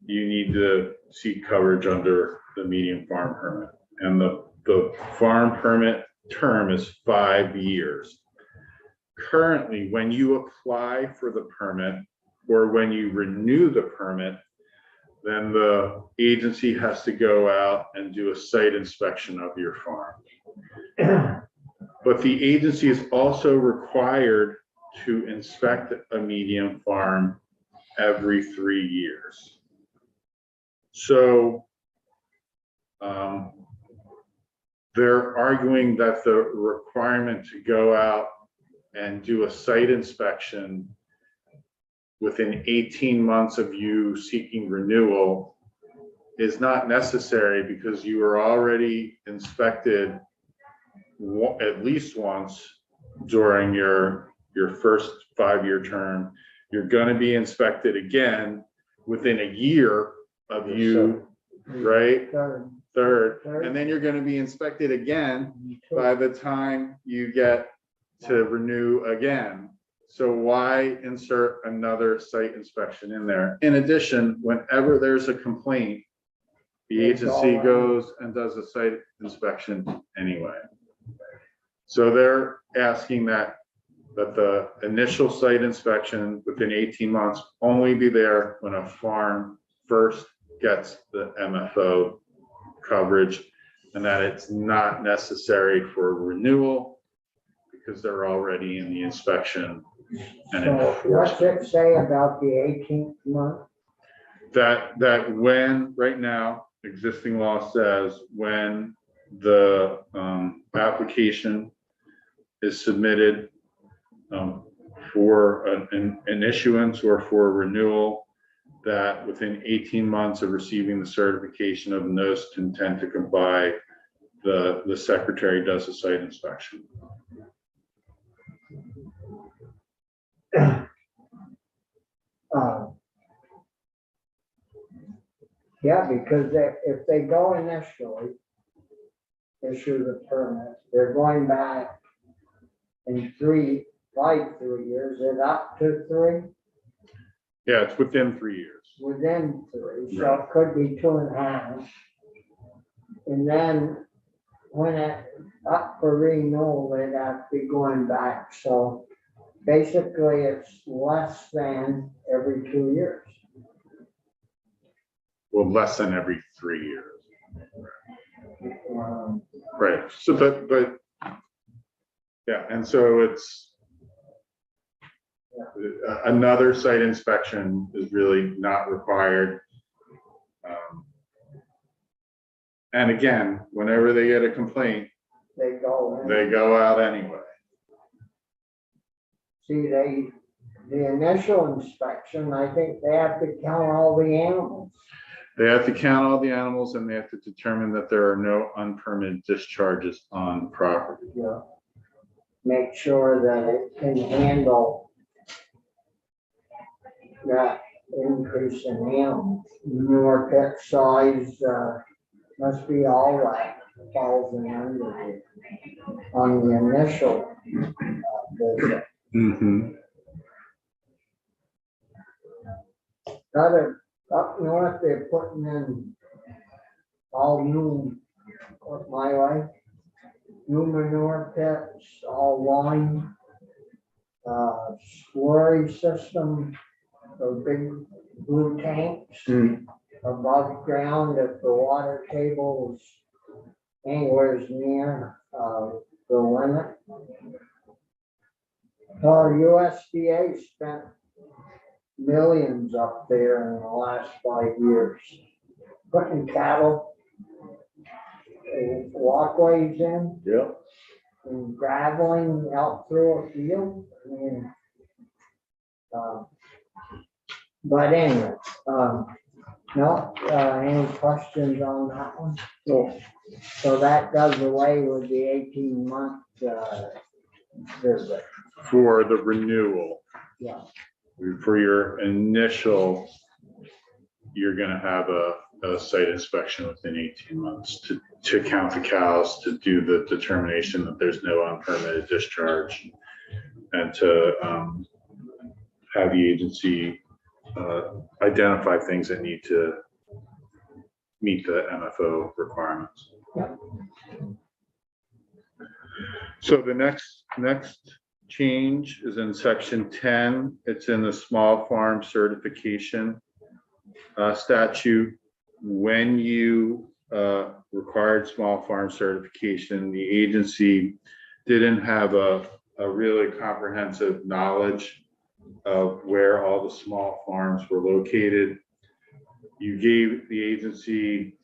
you need to seek coverage under the medium farm permit. And the farm permit term is 5 years. Currently, when you apply for the permit or when you renew the permit, then the agency has to go out and do a site inspection of your farm. But the agency is also required to inspect a medium farm every 3 years. So they're arguing that the requirement to go out and do a site inspection within 18 months of you seeking renewal is not necessary because you were already inspected at least once during your first 5-year term. You're going to be inspected again within a year of you, right? Third, and then you're going to be inspected again by the time you get to renew again. So why insert another site inspection in there? In addition, whenever there's a complaint, the agency goes and does a site inspection anyway. So they're asking that the initial site inspection within 18 months only be there when a farm first gets the MFO coverage, and that it's not necessary for renewal because they're already in the inspection and So what's it say about the 18th month? that when right now existing law says when the application is submitted for an issuance or for a renewal, that within 18 months of receiving the certification of notice of intent to comply, the secretary does a site inspection. Yeah, because if they go initially, issue the permit, they're going back in 3 years, is it up to 3? Yeah, it's within 3 years. Within 3, so it could be 2.5. And then when it up for renewal, they'd have to be going back, so basically it's less than every 2 years. Well, less than every 3 years. Um, Right, so but, yeah, and so it's another site inspection is really not required. And again, whenever they get a complaint, They go in. they go out anyway. See, the initial inspection, I think they have to count all the animals. They have to count all the animals and they have to determine that there are no unpermitted discharges on property. You know, make sure that it can handle that increase in animals. Your pet size, must be all that falls in under it on the initial visit. Up north, they're putting in all new, my way, new manure pits, all lined, slurry system, the big blue tanks above ground if the water table is anywhere near the limit. USDA spent millions up there in the last 5 years, putting cattle walkways in Yeah. and graveling out through a field. I mean, but anyway, no, any questions on that one? No. So that does away with the 18-month visit. For the renewal. Yeah. For your initial, you're gonna have a site inspection within 18 months to count the cows, to do the determination that there's no unpermitted discharge, and to have the agency identify things that need to meet the MFO requirements. Yep. So the next change is in section 10. It's in the small farm certification statute. When you required small farm certification, the agency didn't have a really comprehensive knowledge of where all the small farms were located. You gave the agency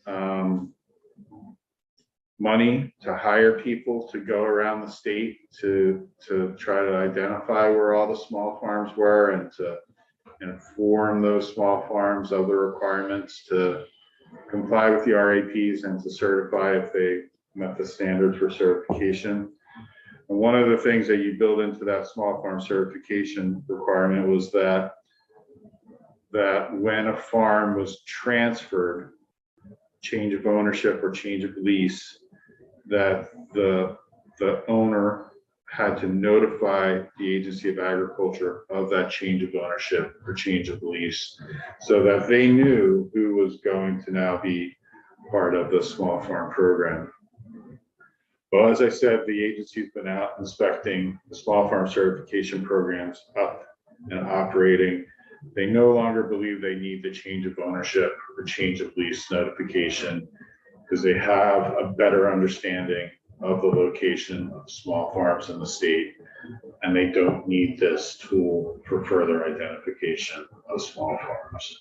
money to hire people to go around the state to try to identify where all the small farms were and to inform those small farms of the requirements to comply with the RAPs and to certify if they met the standards for certification. And one of the things that you build into that small farm certification requirement was that when a farm was transferred, change of ownership or change of lease, that the owner had to notify the Agency of Agriculture of that change of ownership or change of lease so that they knew who was going to now be part of the small farm program. Well, as I said, the agency's been out inspecting the small farm certification programs up and operating. They no longer believe they need the change of ownership or change of lease notification because they have a better understanding of the location of small farms in the state, and they don't need this tool for further identification of small farms.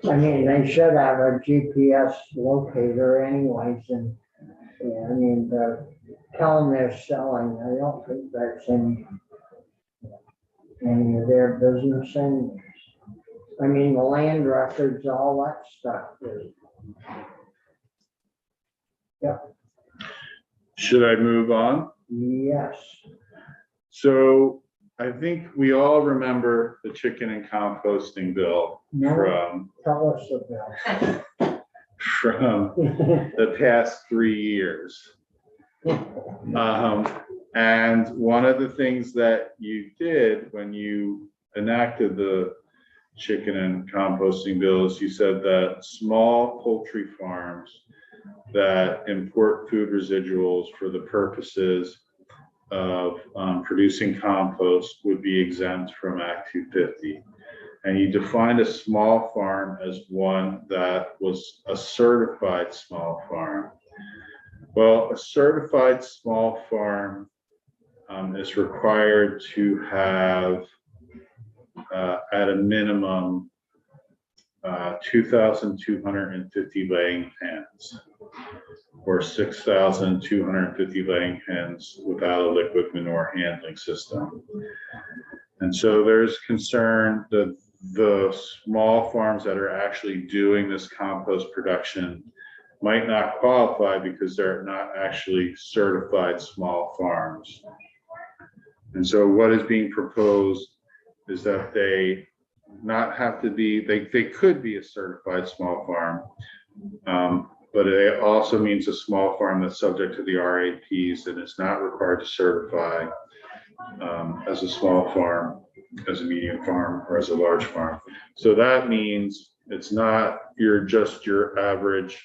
I mean, they should have a GPS locator anyways, and I mean, tell them they're selling. I don't think that's any of their business anyways. I mean, the land records, all that stuff is. Yep. Should I move on? Yes. So I think we all remember the chicken and composting bill No, tell us about from it. the past 3 years. And one of the things that you did when you enacted the chicken and composting bill is you said that small poultry farms that import food residuals for the purposes of producing compost would be exempt from Act 250. And you defined a small farm as one that was a certified small farm. Well, a certified small farm is required to have at a minimum 2,250 laying hens, or 6,250 laying hens without a liquid manure handling system. And so there's concern that the small farms that are actually doing this compost production might not qualify because they're not actually certified small farms. And so what is being proposed is that they not have to be, they could be a certified small farm, but it also means a small farm that's subject to the RAPs and is not required to certify as a small farm, as a medium farm, or as a large farm. So that means it's not just your average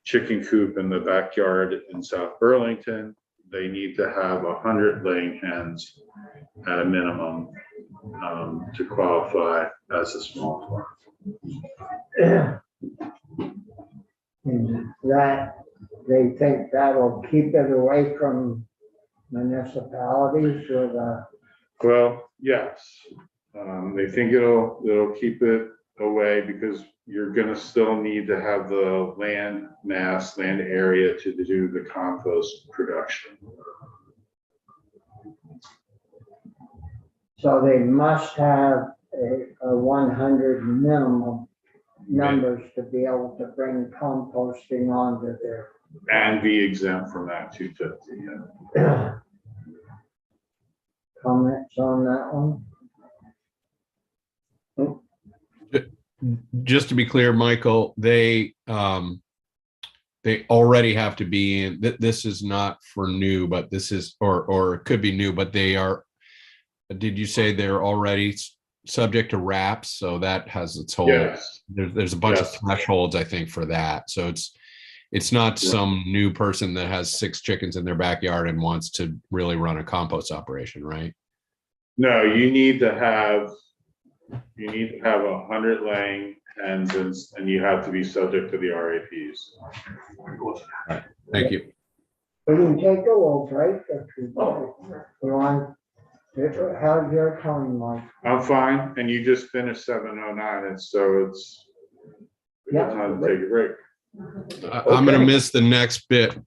chicken coop in the backyard in South Burlington. They need to have 100 laying hens at a minimum to qualify as a small farm. And that, they think that'll keep it away from municipalities or the, Well, yes, they think it'll keep it away because you're going to still need to have the land area to do the compost production. so they must have a 100 minimum numbers to be able to bring composting onto their. And be exempt from Act 250. Yeah. Comments on that one? Just to be clear, Michael, they already have to be in, this is not for new, but this is, or it could be new, but they are, did you say they're already subject to RAPs? So that has its whole, Yes. there's a bunch of Yes. thresholds, I think, for that. So it's not some new person that has 6 chickens in their backyard and wants to really run a compost operation, right? No, you need to have 100 laying hens and you have to be subject to the RAPs. Thank you. We can take a little break if you want. How's your time, Mike? I'm fine, and you just finished 7:09, and so it's Yeah. time to take a break. I'm going to miss the next bit